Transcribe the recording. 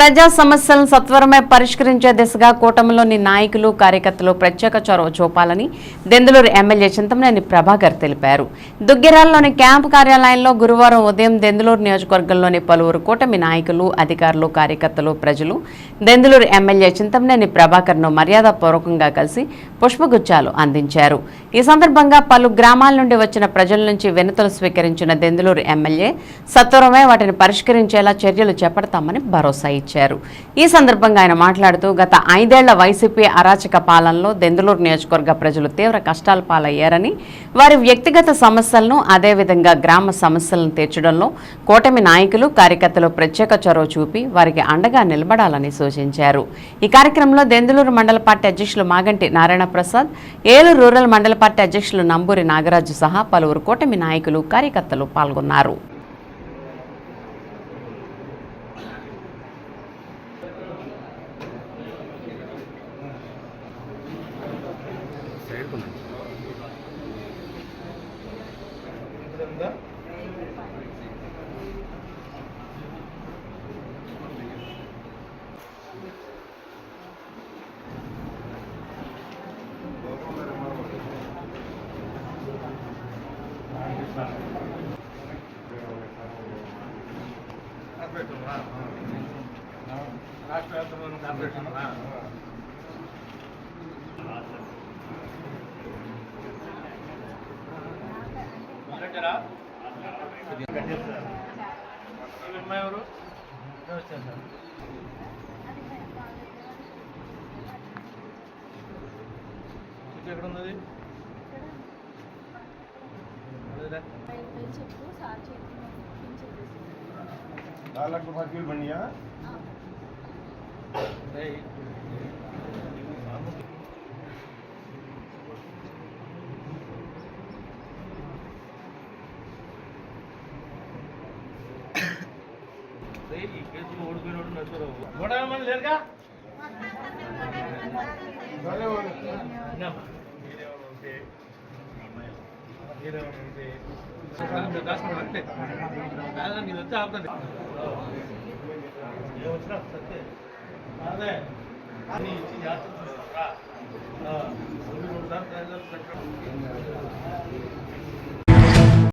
ప్రజా సమస్యలను సత్వరమే పరిష్కరించే దిశగా కూటమిలోని నాయకులు కార్యకర్తలు ప్రత్యేక చొరవ చూపాలని దెందులూరు ఎమ్మెల్యే చింతమనేని ప్రభాకర్ తెలిపారు. దుగ్గిరాల్లోని క్యాంపు కార్యాలయంలో గురువారం ఉదయం దెందులూరు నియోజకవర్గంలోని పలువురు కూటమి నాయకులు, అధికారులు, కార్యకర్తలు, ప్రజలు దెందులూరు ఎమ్మెల్యే చింతమనేని ప్రభాకర్ను మర్యాదపూర్వకంగా కలిసి పుష్పగుచ్చాలు అందించారు. ఈ సందర్భంగా పలు గ్రామాల నుండి వచ్చిన ప్రజల నుంచి వినతులు స్వీకరించిన దెందులూరు ఎమ్మెల్యే సత్వరమే వాటిని పరిష్కరించేలా చర్యలు చేపడతామని భరోసా ఇచ్చారు. ఈ సందర్భంగా ఆయన మాట్లాడుతూ గత 5 ఏళ్ల వైసీపీ అరాచక పాలనలో దెందులూరు నియోజకవర్గ ప్రజలు తీవ్ర కష్టాల పాలయ్యారని, వారి వ్యక్తిగత సమస్యలను అదేవిధంగా గ్రామ సమస్యలను తీర్చడంలో కూటమి నాయకులు, కార్యకర్తలు ప్రత్యేక చొరవ చూపి వారికి అండగా నిలబడాలని సూచించారు. ఈ కార్యక్రమంలో దెందులూరు మండల పార్టీ అధ్యక్షులు మాగంటి నారాయణ ప్రసాద్, ఏలూరు రూరల్ మండల పార్టీ అధ్యక్షులు నంబూరి నాగరాజు సహా పలువురు కూటమి నాయకులు, కార్యకర్తలు పాల్గొన్నారు. ఎక్కడున్నది? बनिया लेगा అదే